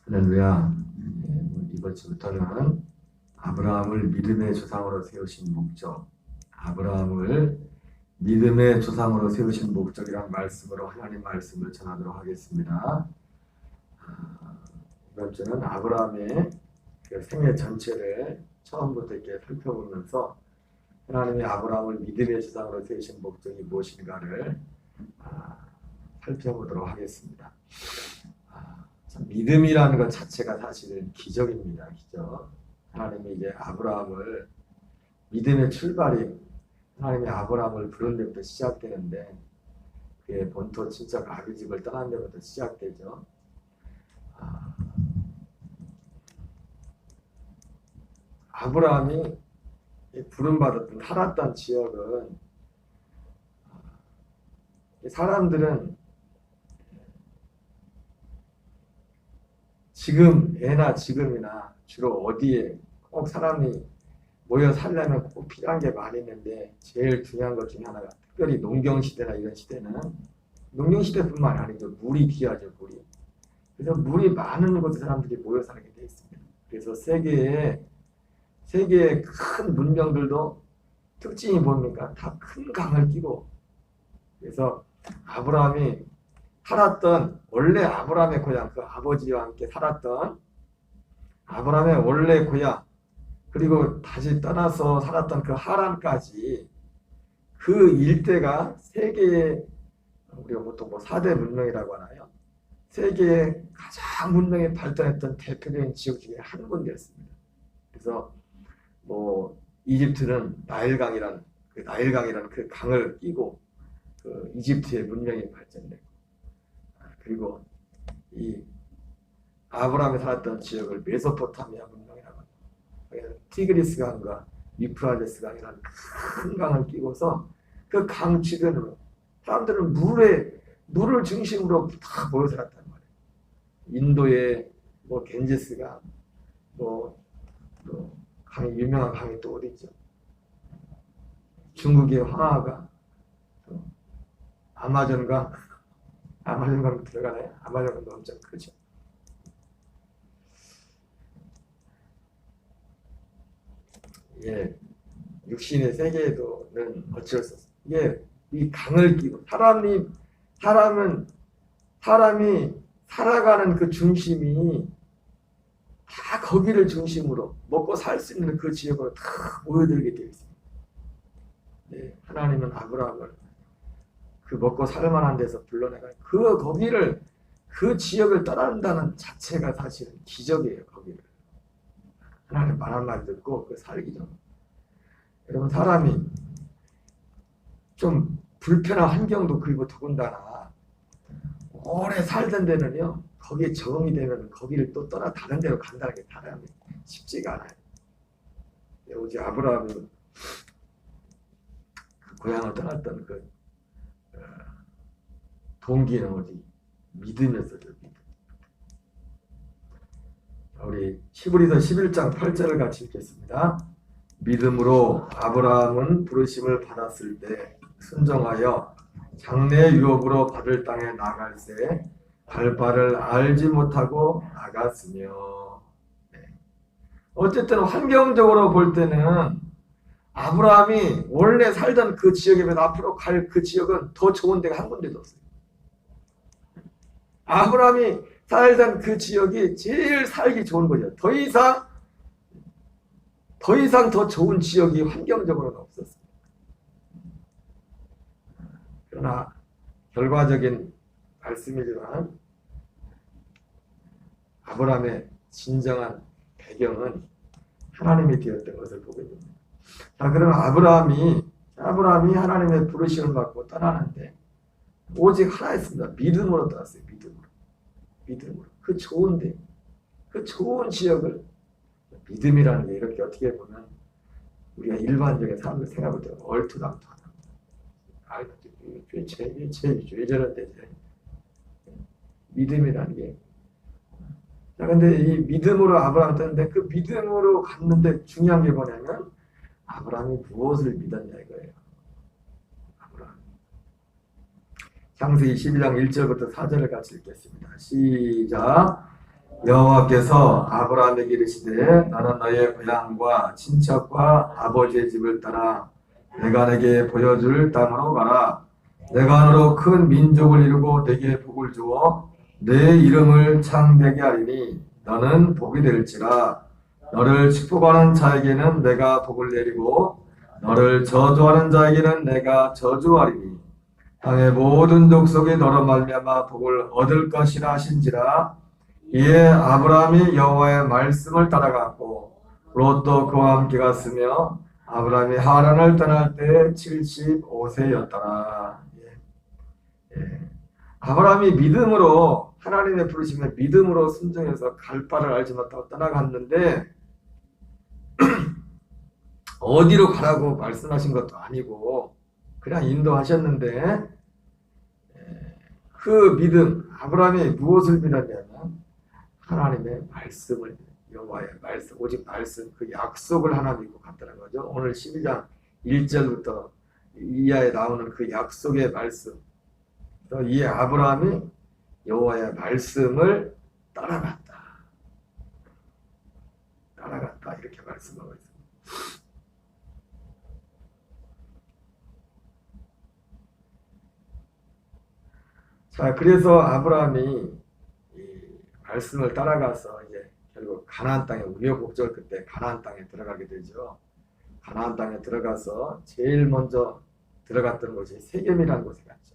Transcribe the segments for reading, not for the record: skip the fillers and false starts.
할렐루야. 이번 주부터는 아브라함을 믿음의 조상으로 세우신 목적, 아브라함을 믿음의 조상으로 세우신 목적이란 말씀으로 하나님 말씀을 전하도록 하겠습니다. 이번 주는 아브라함의 그 생애 전체를 처음부터 이렇게 살펴보면서 하나님이 아브라함을 믿음의 조상으로 세우신 목적이 무엇인가를 살펴보도록 하겠습니다. 믿음이라는 것 자체가 사실은 기적입니다. 기적. 하나님이 이제 아브라함을 믿음의 출발이 하나님이 아브라함을 부른 데부터 시작되는데 그의 본토 친척 아비 집을 떠난 데부터 시작되죠. 아브라함이 부름받았던 살았던 지역은 사람들은 지금이나 주로 어디에 꼭 사람이 모여 살려면 꼭 필요한 게 많이 있는데 제일 중요한 것 중에 하나가 특별히 농경시대나 이런 시대는 농경시대뿐만 아니죠. 물이 귀하죠. 물이. 그래서 물이 많은 곳에 사람들이 모여 살게 되어 있습니다. 그래서 세계의 큰 문명들도 특징이 뭡니까? 다 큰 강을 끼고 그래서 아브라함이 살았던 원래 아브라함의 고향 그 아버지와 함께 살았던 아브라함의 원래 고향 그리고 다시 떠나서 살았던 그 하란까지 그 일대가 세계의 우리가 보통 4대 문명이라고 하나요? 세계의 가장 문명이 발전했던 대표적인 지역 중에 한 군데였습니다. 그래서 이집트는 나일강이라는 그 강을 끼고 그 이집트의 문명이 발전됐고 그리고 이 아브라함이 살았던 지역을 메소포타미아 문명이라고 합니다. 티그리스 강과 유프라데스 강이라는 큰 강을 끼고서 그 강 주변으로 사람들은 물을 중심으로 다 모여 살았단 말이에요. 인도의 겐제스 강, 또 강이 유명한 강이 또 어디 있죠? 중국의 황하강, 또 아마존강 들어가나요? 아마존강도 엄청 크죠. 예, 육신의 세계에도는 어쩔 수 없어요. 이 강을 끼고 사람이 살아가는 그 중심이 다 거기를 중심으로 먹고 살 수 있는 그 지역으로 다 모여들게 되어 있습니다. 예, 하나님은 아브라함을 그 먹고 살만한 데서 불러내가 거기를 그 지역을 떠난다는 자체가 사실은 기적이에요. 거기를 하나님 말한 말 듣고 그 살기죠. 여러분 사람이 좀 불편한 환경도 그리고 더군다나 오래 살던 데는요 거기에 적응이 되면 거기를 또 떠나 다른 데로 간다는 게 사람이 쉽지가 않아요. 오직 아브라함이 그 고향을 떠났던 그 동기는 어디? 믿음이었어요. 믿음. 우리 히브리서 11장 8절을 같이 읽겠습니다. 믿음으로 아브라함은 부르심을 받았을 때 순종하여 장래 유업으로 받을 땅에 나갈새 갈 바를 알지 못하고 나갔으며 어쨌든 환경적으로 볼 때는 아브라함이 원래 살던 그 지역에 비해 앞으로 갈 그 지역은 더 좋은 데가 한 군데도 없어요. 아브라함이 살던 그 지역이 제일 살기 좋은 거죠. 더 이상 더 좋은 지역이 환경적으로는 없었어요. 그러나 결과적인 말씀이지만 아브라함의 진정한 배경은 하나님이 되었던 것을 보게 됩니다. 자, 그러면 아브라함이 하나님의 부르심을 받고 떠나는데 오직 하나였습니다. 믿음으로 떠났어요. 믿음으로. 그 좋은데, 그 좋은 지역을 믿음이라는 게 이렇게 어떻게 보면 우리가 일반적인 사람들 생각할 때 얼토당토하다. 왜 저런데 믿음이라는 게. 자, 근데 이 믿음으로 아브라함 떴는데 그 믿음으로 갔는데 중요한 게 뭐냐면 아브라함이 무엇을 믿었냐 이거예요. 아브라함. 창세기 12장 1절부터 4절을 같이 읽겠습니다. 시작. 여호와께서 아브라함에게 이르시되 너는 너의 고향과 친척과 아버지의 집을 따라 내가 내게 보여줄 땅으로 가라. 내가 너로 큰 민족을 이루고 내게 복을 주어 내 이름을 창대하게 하리니 너는 복이 될지라. 너를 축복하는 자에게는 내가 복을 내리고 너를 저주하는 자에게는 내가 저주하리니 땅의 모든 족속이 너로 말미암아 복을 얻을 것이라 하신지라. 이에 아브라함이 여호와의 말씀을 따라갔고 롯도 그와 함께 갔으며 아브라함이 하란을 떠날 때 75세였더라. 아브라함이 믿음으로 하나님의 부르심에 믿음으로 순종해서 갈 바를 알지 못하고 떠나갔는데 어디로 가라고 말씀하신 것도 아니고 그냥 인도하셨는데 그 믿음, 아브라함이 무엇을 믿었냐면 하나님의 말씀을, 여호와의 말씀, 오직 말씀, 그 약속을 하나 믿고 갔다는 거죠. 오늘 12장 1절부터 이하에 나오는 그 약속의 말씀, 이 아브라함이 여호와의 말씀을 따라갔다 이렇게 말씀하고 있습니다. 자, 그래서 아브라함이 이 말씀을 따라가서 이제 결국 가나안 땅에 우여곡절 끝에 가나안 땅에 들어가게 되죠. 가나안 땅에 들어가서 제일 먼저 들어갔던 곳이 세겜이라는 곳에 갔죠.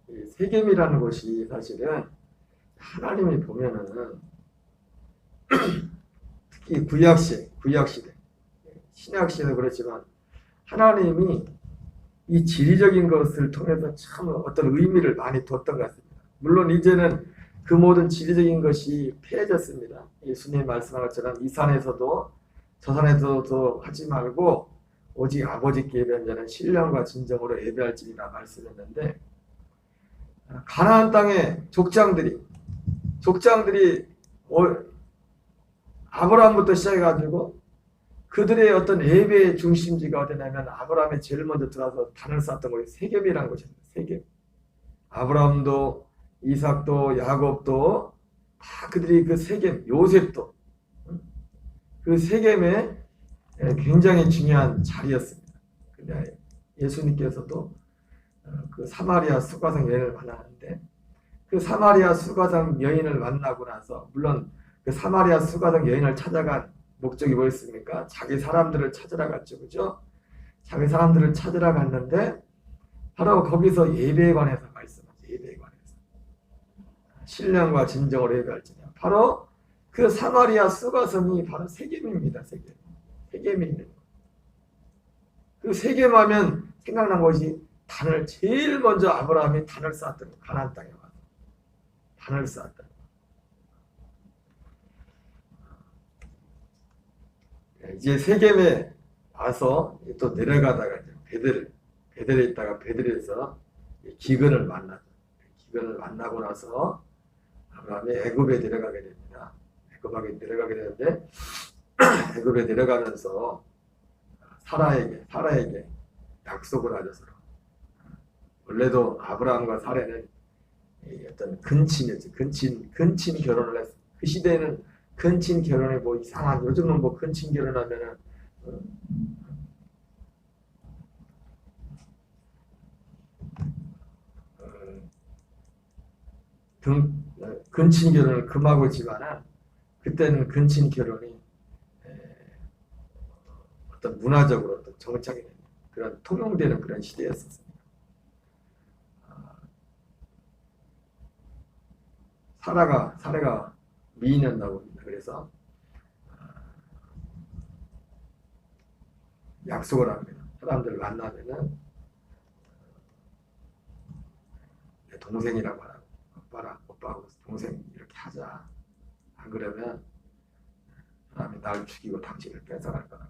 이 세겜이라는 곳이 사실은 하나님이 보면은 특히 구약시대, 신약시대도 그렇지만 하나님이 이 지리적인 것을 통해서 참 어떤 의미를 많이 뒀던 것 같습니다. 물론 이제는 그 모든 지리적인 것이 폐해졌습니다. 예수님 말씀한 것처럼 이 산에서도 저 산에서도 하지 말고 오직 아버지께 예배한 자는 신령과 진정으로 예배할지니라 말씀했는데 가나안 땅의 족장들이 아브라함부터 시작해가지고 그들의 어떤 예배의 중심지가 어디냐면 아브라함이 제일 먼저 들어와서 단을 쌓았던 곳이 세겜이라는 곳입니다. 세겜. 아브라함도 이삭도 야곱도 다 그들이 그 세겜, 요셉도 그 세겜에 굉장히 중요한 자리였습니다. 근데 예수님께서도 그 사마리아 수가성 여인을 만나는데 그 사마리아 수가성 여인을 만나고 나서 물론 그 사마리아 수가성 여인을 찾아간 목적이 뭐였습니까? 자기 사람들을 찾으러 갔죠. 그죠? 자기 사람들을 찾으러 갔는데 바로 거기서 예배에 관해서 말씀하죠. 예배에 관해서. 신령과 진정으로 예배할지냐. 바로 그 사마리아 수가성이 바로 세겜입니다. 세겜이 있는 것. 그 세겜하면 생각난 것이 단을 제일 먼저 아브라함이 단을 쌓았던 것. 가나안 땅에 와서. 단을 쌓았던 것. 이제 세겜에 와서 또 내려가다가 베델에 있다가 베델에서 기근을 만나죠. 기근을 만나고 나서 아브라함이 애굽에 내려가게 됩니다. 애굽에 내려가게 되는데 애굽에 내려가면서 사라에게 약속을 하죠. 서로. 원래도 아브라함과 사라는 어떤 근친이었죠. 근친 결혼을 했어요. 그 시대에는 근친 결혼이 뭐 이상한, 요즘은 뭐 근친 결혼하면은 근친 결혼을 금하고 지만은 그때는 근친 결혼이 어떤 문화적으로 어떤 정착이 되는 그런 통용되는 그런 시대였었습니다. 사례가 미인이었다고 합니다. 그래서 약속을 합니다. 사람들 만나면은 내 동생이라고 하라고, 오빠하고 동생 이렇게 하자. 안 그러면 사람이 날 죽이고 당신을 뺏어갈 거라고.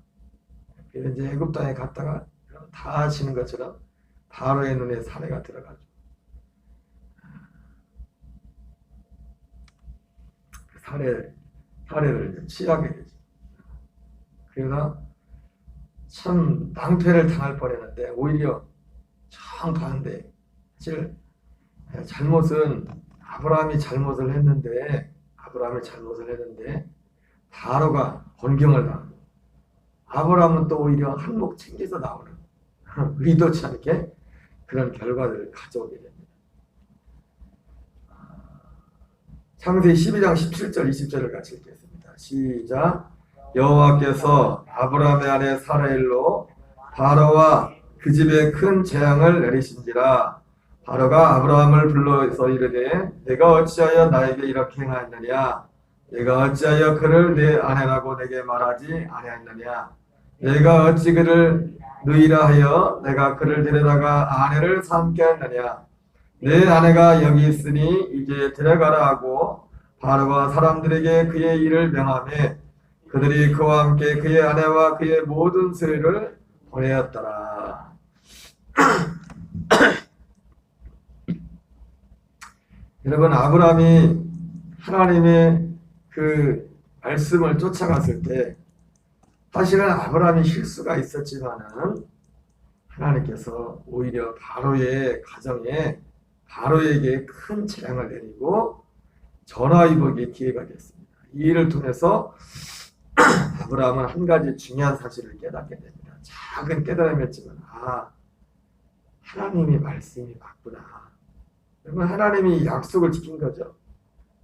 그래서 이제 애굽 땅에 갔다가 다 아시는 것처럼 바로의 눈에 사례가 들어가죠. 사례를 취하게 되죠. 그래서 참 낭패를 당할 뻔했는데 오히려 정반대. 사실 아브라함이 잘못을 했는데 아브라함이 잘못을 했는데 바로가 번경을 당하고 아브라함은 또 오히려 한몫 챙겨서 나오는 의도치 않게 그런 결과들을 가져오게 됩니다. 창세기 12장 17절 20절을 같이 읽겠습니다. 시작. 여호와께서 아브라함의 아내 사라일로 바로와 그 집에 큰 재앙을 내리신지라. 바로가 아브라함을 불러서 이르되 내가 어찌하여 나에게 이렇게 행하였느냐? 내가 어찌하여 그를 내 아내라고 내게 말하지 아니하였느냐? 내가 어찌 그를 누이라 하여 내가 그를 데려다가 아내를 삼게 했느냐? 내 아내가 여기 있으니 이제 데려가라 하고 바로가 사람들에게 그의 일을 명하매 그들이 그와 함께 그의 아내와 그의 모든 소유를 보내었더라. 여러분, 아브라함이 하나님의 그 말씀을 쫓아갔을 때 사실은 아브라함이 실수가 있었지만은 하나님께서 오히려 바로의 가정에 바로에게 큰 재앙을 내리고 전화위복의 기회가 됐습니다. 이 일을 통해서 아브라함은 한 가지 중요한 사실을 깨닫게 됩니다. 작은 깨달음이었지만 하나님의 말씀이 맞구나. 여러분, 하나님이 약속을 지킨 거죠.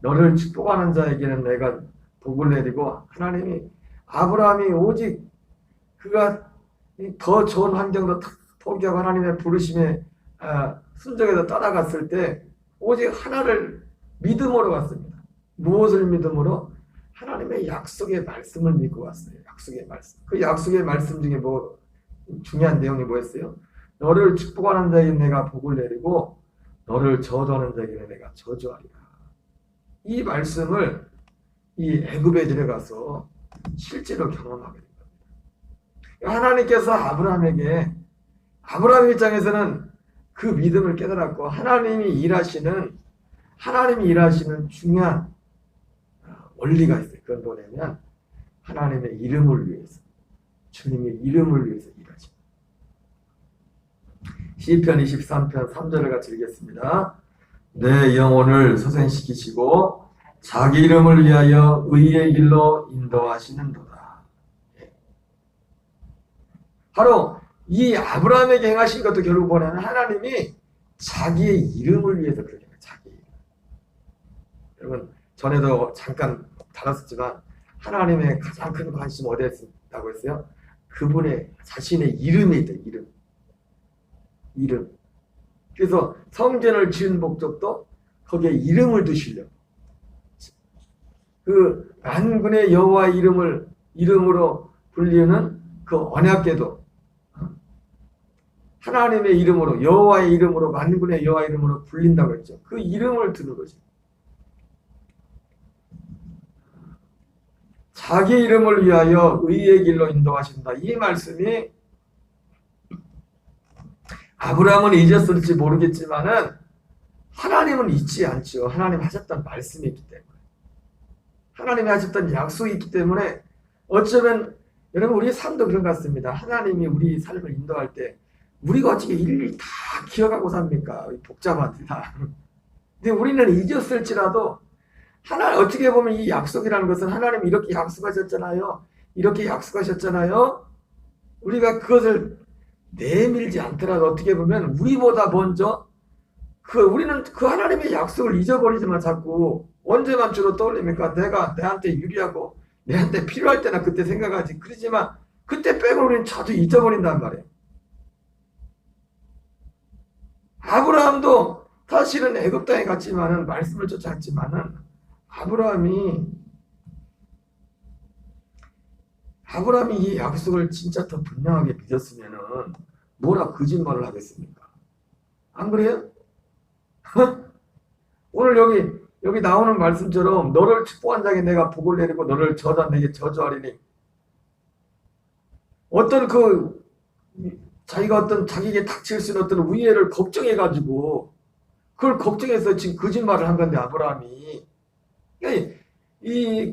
너를 축복하는 자에게는 내가 복을 내리고 하나님이 아브라함이 오직 그가 더 좋은 환경도 포기하고 하나님의 부르심에 순종해서 따라갔을 때 오직 하나를 믿음으로 갔습니다. 무엇을 믿음으로? 하나님의 약속의 말씀을 믿고 왔어요. 약속의 말씀. 그 약속의 말씀 중에 중요한 내용이 뭐였어요? 너를 축복하는 자에게 내가 복을 내리고 너를 저주하는 자에게 내가 저주하리라. 이 말씀을 이 애굽에 들어가서 실제로 경험하게 된 겁니다. 하나님께서 아브라함 입장에서는 그 믿음을 깨달았고 하나님이 일하시는 중요한 원리가 있어요. 그건 뭐냐면 하나님의 이름을 위해서, 주님의 이름을 위해서 일하십니다. 시편 23편 3절을 같이 읽겠습니다. 내 영혼을 소생시키시고 자기 이름을 위하여 의의 길로 인도하시는도다. 바로 이 아브라함에게 행하신 것도 결국 뭐냐면 하나님이 자기의 이름을 위해서 그렇게 해요. 자기 이름. 여러분, 전에도 잠깐 다뤘었지만 하나님의 가장 큰 관심 어디에 있다고 했어요? 그분의 자신의 이름에 있다. 이름. 그래서 성전을 지은 목적도 거기에 이름을 두시려고. 그 만군의 여호와 이름으로 불리는 그 언약궤도 하나님의 이름으로 여호와의 이름으로 만군의 여호와 이름으로 불린다고 했죠. 그 이름을 두는 거죠. 자기 이름을 위하여 의의 길로 인도하신다. 이 말씀이 아브라함은 잊었을지 모르겠지만은 하나님은 잊지 않죠. 하나님 하셨던 말씀이 있기 때문에. 하나님이 하셨던 약속이 있기 때문에 어쩌면 여러분 우리 삶도 그런 것 같습니다. 하나님이 우리 삶을 인도할 때 우리가 어떻게 일일이 다 기억하고 삽니까? 복잡합니다. 근데 우리는 잊었을지라도 어떻게 보면 이 약속이라는 것은 하나님이 이렇게 약속하셨잖아요. 이렇게 약속하셨잖아요. 우리가 그것을 내밀지 않더라도 어떻게 보면 우리보다 먼저 우리는 그 하나님의 약속을 잊어버리지만 자꾸 언제만 주로 떠올립니까? 내가 내한테 유리하고 내한테 필요할 때나 그때 생각하지. 그러지만 그때 빼고 우리는 자주 잊어버린단 말이에요. 아브라함도 사실은 애굽 땅에 갔지만은 말씀을 쫓아갔지만은 아브라함이 이 약속을 진짜 더 분명하게 믿었으면은 뭐라 거짓말을 하겠습니까? 안 그래요? 오늘 여기 나오는 말씀처럼 너를 축복한 자에게 내가 복을 내리고 너를 저주한 자에게 저주하리니 자기에게 닥칠 수 있는 어떤 위해를 걱정해가지고 그걸 걱정해서 지금 거짓말을 한 건데 아브라함이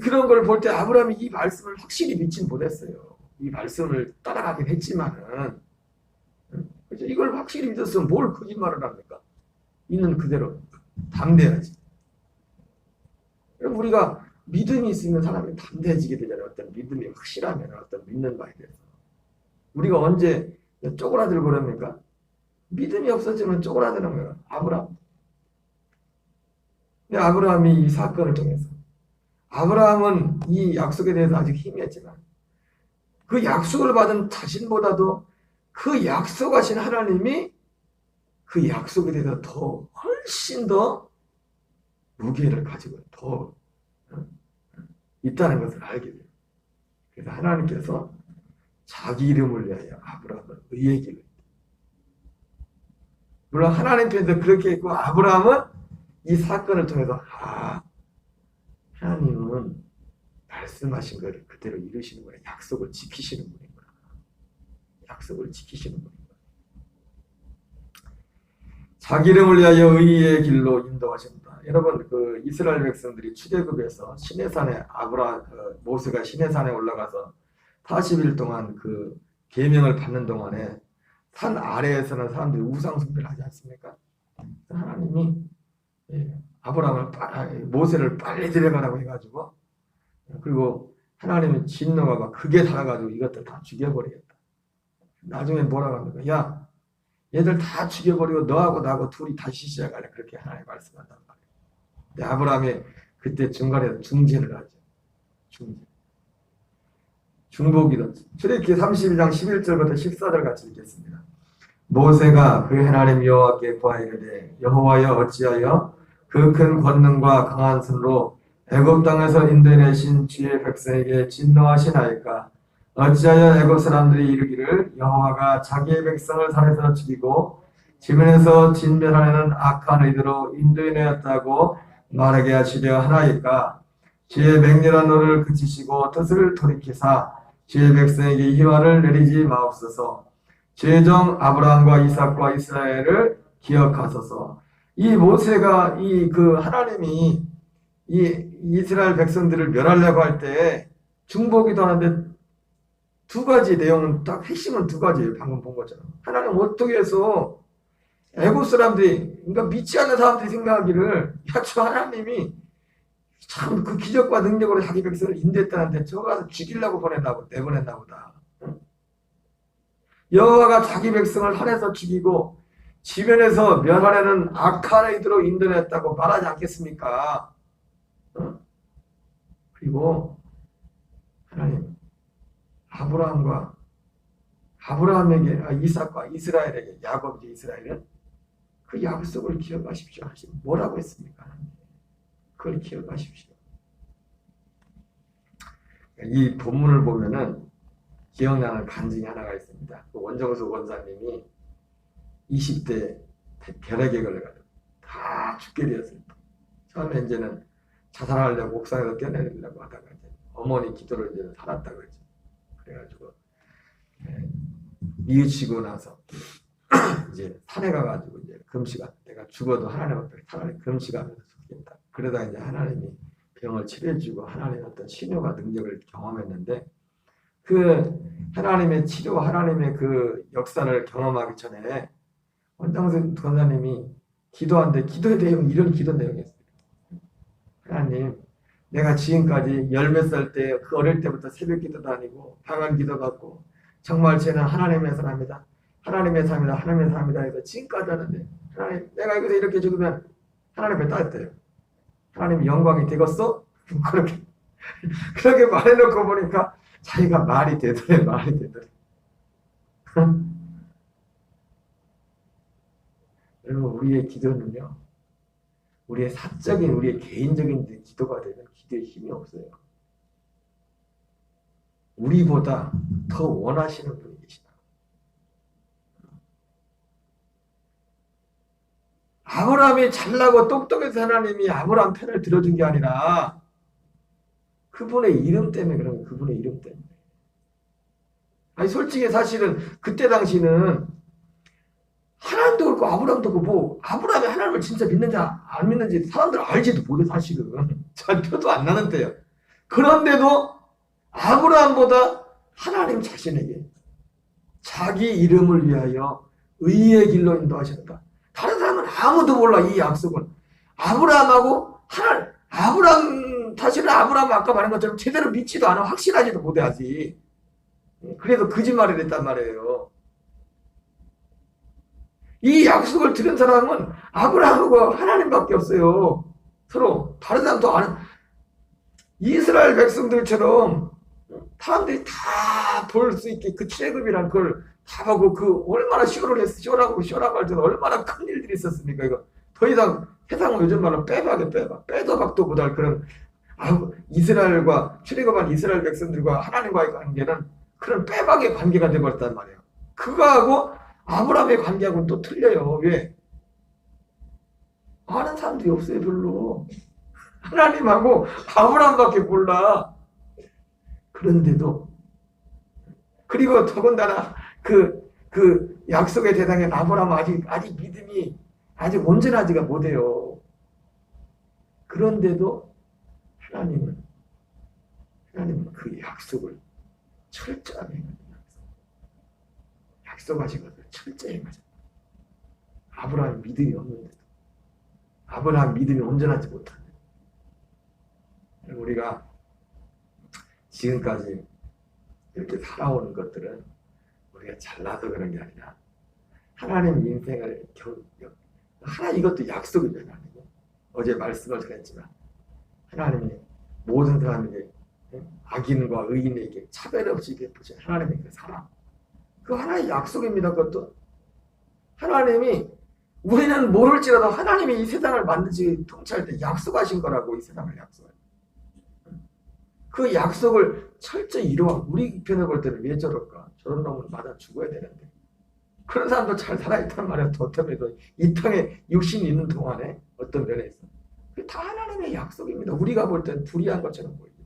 그런 걸 볼 때 아브라함이 이 말씀을 확실히 믿지는 못했어요. 이 말씀을 따라가긴 했지만은 그래서 이걸 확실히 믿었으면 뭘 거짓말을 합니까? 있는 그대로 담대하지. 그럼 우리가 믿음이 있으면 사람이 담대해지게 되잖아요. 어떤 믿음이 확실하면 어떤 믿는 바에 대해서. 우리가 언제 쪼그라들고 그럽니까? 믿음이 없어지면 쪼그라드는 거예요. 아브라함. 아브라함이 이 사건을 통해서 아브라함은 이 약속에 대해서 아직 희미했지만 그 약속을 받은 자신보다도 그 약속하신 하나님이 그 약속에 대해서 더 훨씬 더 무게를 가지고 더 있다는 것을 알게 돼요. 그래서 하나님께서 자기 이름을 위하여 아브라함을 의의 길로, 물론 하나님 편에서 그렇게 했고 아브라함은 이 사건을 통해서 하나님은 말씀하신 것을 그대로 이루시는 거예요. 약속을 지키시는 분이구나. 약속을 지키시는 분이구나. 자기 이름을 위하여 의의 길로 인도하신다. 여러분, 그 이스라엘 백성들이 출애굽에서 시내산에 모세가 시내산에 올라가서 40일 동안 그 계명을 받는 동안에 산 아래에서는 사람들이 우상 숭배를 하지 않습니까? 하나님이 모세를 빨리 데려가라고 해가지고, 그리고 하나님의 진노가 막 크게 달아가지고 이것들 다 죽여버리겠다. 나중에 뭐라고 합니까? 야, 얘들 다 죽여버리고 너하고 나하고 둘이 다시 시작하래. 그렇게 하나님 말씀한단 말이에요. 아브라함이 그때 중간에 중재를 하죠. 중보기도. 출애굽기 32장 11절부터 14절 같이 읽겠습니다. 모세가 그 하나님 여호와께 구하이르되 여호와여 어찌하여 그 큰 권능과 강한 손으로 애굽 땅에서 인도해내신 주의 백성에게 진노하시나이까. 어찌하여 애굽 사람들이 이르기를 여호와가 자기의 백성을 산에서 죽이고 지면에서 진멸하려는 악한 의도로 인도해내었다고 말하게 하시려 하나이까. 주의 맹렬한 노를 그치시고 뜻을 돌이키사 주의 백성에게 희화를 내리지 마옵소서. 주의 종 아브라함과 이삭과 이스라엘을 기억하소서. 이 모세가 하나님이 이 이스라엘 백성들을 멸하려고 할 때 중보기도 하는데 두 가지 내용은 딱 핵심은 두 가지예요. 방금 본 것처럼. 하나님 어떻게 해서 애국 사람들이, 그러니까 믿지 않는 사람들이 생각하기를 저 하나님이 참 그 기적과 능력으로 자기 백성을 인도했다는데 저거 가서 죽이려고 내보냈나 보다. 여호와가 자기 백성을 산에서 죽이고 지면에서 멸하려는 악한 의도로 인도했다고 말하지 않겠습니까? 그리고 하나님 아브라함에게 이삭과 이스라엘에게 야곱이 이스라엘은 그 약속을 기억하십시오 하시면 뭐라고 했습니까? 그걸 기억하십시오. 이 본문을 보면은 기억나는 간증이 하나가 있습니다. 그 원정수 원사님이 20대 결핵에 걸려가지고 다 죽게 되었습니다. 처음에 이제는 자살하려고 옥상에서 뛰어내리려고 하다가 이제 어머니 기도로 이제 살았다고 했죠. 그래가지고 뉘우치고 나서 이제 산에 가가지고 이제 금식한, 내가 죽어도 하나님 앞에 차라리 금식하면서 죽겠다. 그러다 이제 하나님이 병을 치료해주고 하나님의 어떤 치료가 능력을 경험했는데 그 하나님의 치료, 하나님의 그 역사를 경험하기 전에 원장선 권사님이 기도하는데 기도의 내용이 이런 기도 내용이었어요. 하나님, 내가 지금까지 열몇 살 때 그 어릴 때부터 새벽 기도도 아니고 방언 기도 받고 정말 쟤는 하나님의 사람이다. 하나님의 삶이다. 하나님의 삶이다 해서 지금까지 하는데 하나님, 내가 여기서 이렇게 죽으면 하나님 왜 따뜻해요? 하나님 영광이 되겠어? 그렇게 말해놓고 보니까 자기가 말이 되더래. 여러분, 우리의 기도는요, 우리의 사적인, 우리의 개인적인 기도가 되면 기도에 힘이 없어요. 우리보다 더 원하시는 분이 계시다. 아브라함이 잘나고 똑똑해서 하나님이 아브라함 편을 들어준 게 아니라 그분의 이름 때문에 그런 거예요. 그분의 이름 때문에. 아니 솔직히 사실은 그때 당시는 하나님도 그렇고 아브라함도 그렇고 뭐 아브라함이 하나님을 진짜 믿는지 안 믿는지 사람들 알지도 못해. 사실은 잘 표도 안 나는데요. 그런데도 아브라함보다 하나님 자신에게 자기 이름을 위하여 의의 길로 인도하셨다. 다른 사람은 아무도 몰라. 이 약속은 아브라함하고 아브라함 사실은 아브라함 아까 말한 것처럼 제대로 믿지도 않아. 확신하지도 못해 아직. 그래서 거짓말을 했단 말이에요. 이 약속을 들은 사람은 아브라함하고 하나님밖에 없어요. 서로 다른 사람도 아는 이스라엘 백성들처럼 사람들이 다 볼 수 있게 그 출애굽이란 걸 다 보고 그 얼마나 쇼라고 할 때는 얼마나 큰 일들이 있었습니까? 이거 더 이상 세상은 요즘 말로 빼도 박도 못할 그런 이스라엘과 출애굽한 이스라엘 백성들과 하나님과의 관계는 그런 빼박의 관계가 되어버렸단 말이에요. 그거하고 아브라함의 관계하고는 또 틀려요. 왜? 아는 사람들이 없어요, 별로. 하나님하고 아브라함밖에 몰라. 그런데도, 그리고 더군다나 그 약속의 대상인 아브라함은 아직 믿음이 아직 온전하지가 못해요. 그런데도 하나님은 그 약속을 철저하게 약속하신 것을 철저히 행하셨다. 아브라함 믿음이 없는데도, 아브라함 믿음이 온전하지 못한데, 우리가 지금까지 이렇게 살아오는 것들은 우리가 잘나서 그런 게 아니라 하나님 인생을 이것도 약속이잖아요. 어제 말씀을 드렸지만 하나님이 모든 사람에게 악인과 의인에게 차별 없이 베푸신 하나님의 그 사랑, 그 하나의 약속입니다. 그것도 하나님이 우리는 모를지라도 하나님이 이 세상을 만드시 통치할 때 약속하신 거라고. 이 세상을 약속할 그 약속을 철저히 이루어. 우리 편에 볼 때는 왜 저럴까? 저런 놈은 맞아 죽어야 되는데 그런 사람도 잘 살아있단 말이야. 도텀에도 이 땅에 육신이 있는 동안에 어떤 면에서 그게 다 하나님의 약속입니다. 우리가 볼 때는 불의한 것처럼 보이죠.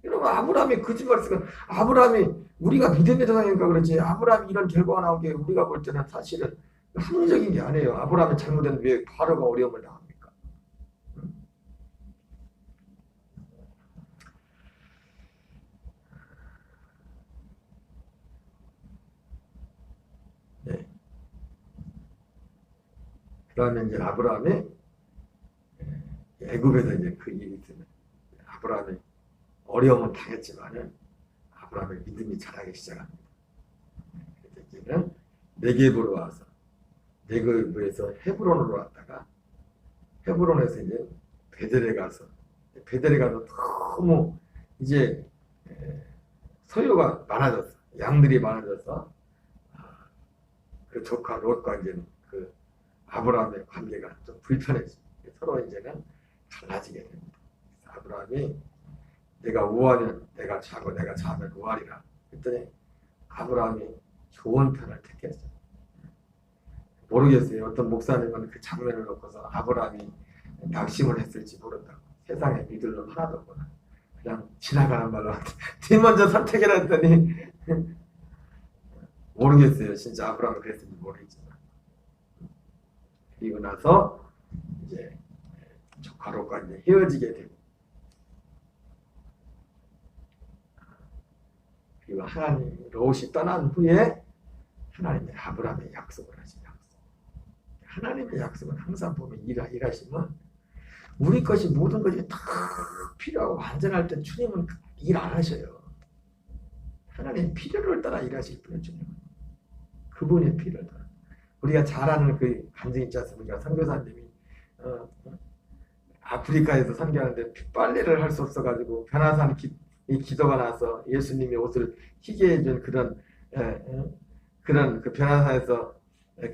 여러분, 아브라함이 거짓말 쓰면 아브라함이 우리가 믿음의 대상인가 그러지, 아브라함이 이런 결과가 나온 게 우리가 볼 때는 사실은 합리적인 게 아니에요. 아브라함이 잘못했는데 왜 바로가 어려움을 당합니까? 네. 그다음에 이제 아브라함이 애굽에서 이제 그 일이 있으면 아브라함이 어려움은 당했지만은 아브라함의 믿음이 자라기 시작합니다. 이제는 네겝으로 와서 네겝에서 헤브론으로 왔다가 헤브론에서 이제 베델에 가서 너무 이제 소유가 많아졌어. 양들이 많아져서 그 조카 롯과 이제 그 아브라함의 관계가 좀 불편해지. 서로 이제는 달라지게 됩니다. 아브라함이 내가 우하면 내가 자고 내가 자면 우하리라. 그랬더니 아브라함이 좋은 편을 택했어요. 모르겠어요. 어떤 목사님은 그 장면을 놓고서 아브라함이 낙심을 했을지 모른다고. 세상에 믿을 놈 하나도 없구나. 그냥 지나가는 말로 뒤 먼저 선택을 했더니 모르겠어요. 진짜 아브라함이 그랬는지 모르겠지만. 그리고 나서 이제 조카 롯과 이제 헤어지게 되고, 그리고 하나님 롯이 떠난 후에 하나님이 아브라함의 약속을 하신 약속. 하나님의 약속은 항상 보면 일하시면 우리 것이 모든 것이 다 필요하고 완전할 때 주님은 일 안 하셔요. 하나님 필요를 따라 일하실 분은 주님은 그분의 필요를 따라. 우리가 잘 아는 그 간증 있지 않습니까? 선교사님이 아프리카에서 선교하는데 빨래를 할 수 없어가지고 변화산 기도가 나서 예수님이 옷을 희게 해준 그런 그 변화산에서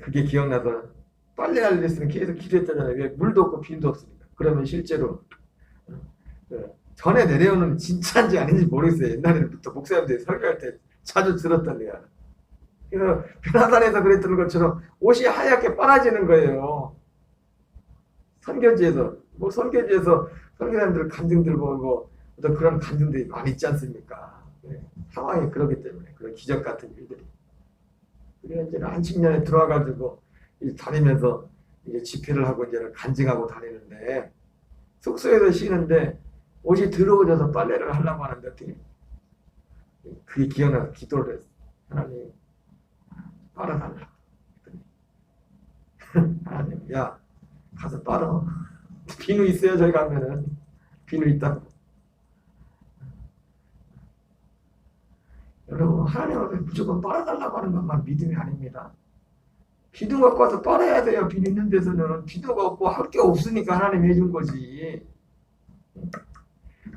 그게 기억나서 빨래할 일 있으면 계속 기도했잖아요. 왜? 물도 없고 비도 없으니까. 그러면 실제로 전에 내려오는 진짜인지 아닌지 모르겠어요. 옛날에부터 목사님들이 설교할 때 자주 들었던 거야. 그래서 변화산에서 그랬던 것처럼 옷이 하얗게 빨아지는 거예요. 선교지에서 선교사님들 간증들 보고 어떤 그런 간증들이 많이 있지 않습니까? 상황이 그렇기 때문에 그런 기적 같은 일들이. 그래서 이제 한식년에 들어와가지고 다니면서 이제 집회를 하고 이제 간증하고 다니는데 숙소에서 쉬는데 옷이 더러워져서 빨래를 하려고 하는데 그게 기억나서 기도를 했어. 하나님 빨아달라. 하나님 야 가서 빨아. 비누 있어요 저희 가면은. 비늘 있다고. 여러분, 하나님 앞에 무조건 빨아달라고 하는 것만 믿음이 아닙니다. 기도 갖고 와서 빨아야 돼요. 비늘 있는 데서는. 기도가 없고 할 게 없으니까 하나님이 해준 거지.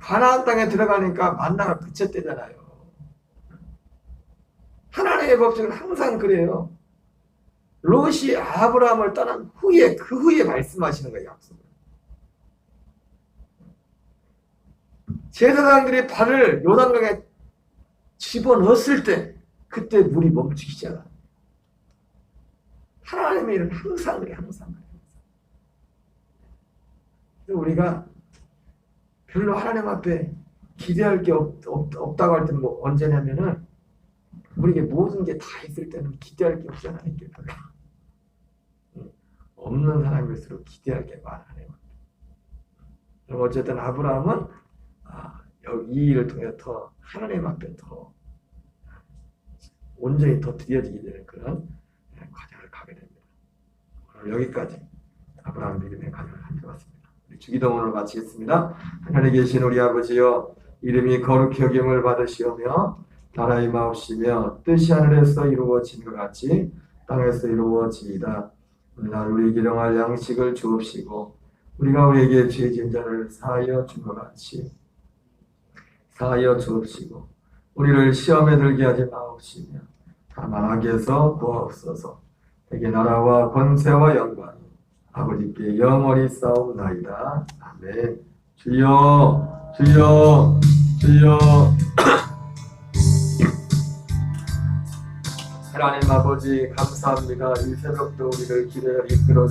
가나안 땅에 들어가니까 만나가 그쳤대잖아요. 하나님의 법칙은 항상 그래요. 롯이 아브라함을 떠난 후에, 그 후에 말씀하시는 거예요, 약속을. 제사장들이 발을 요단강에 집어넣었을 때, 그때 물이 멈추기 시작합니다. 하나님의 일은 항상 그래, 항상 그래. 우리가 별로 하나님 앞에 기대할 게 없다고 할 때는 뭐 언제냐면은, 우리에게 모든 게 다 있을 때는 기대할 게 없잖아요. 이게 별로. 없는 사람일수록 기대할 게 많아요. 그럼 어쨌든 아브라함은 이 일을 통해 더 하나님 앞에 더 온전히 더 드려지게 되는 그런 과정을 가게 됩니다. 오늘 여기까지 아브라함 믿음의 과정을 살펴봤습니다. 우리 주기도문을 마치겠습니다. 하늘에 계신 우리 아버지여, 이름이 거룩히 여김을 받으시오며 나라의 마옵시며 뜻이 하늘에서 이루어진 것 같이 땅에서 이루어지이다. 오늘날 우리에게 일용할 양식을 주옵시고 우리가 우리에게 죄진 자를 사하여 준 것 같이 사하여 주옵시고 우리를 시험에 들게 하지 마옵시며 다만 악에서 구하옵소서. 대개 나라와 권세와 영광이 아버지께 영원히 싸움나이다. 아멘. 주여 주여 주여. 하나님 아버지 감사합니다. 이 새벽도 우리를 길에 이끌어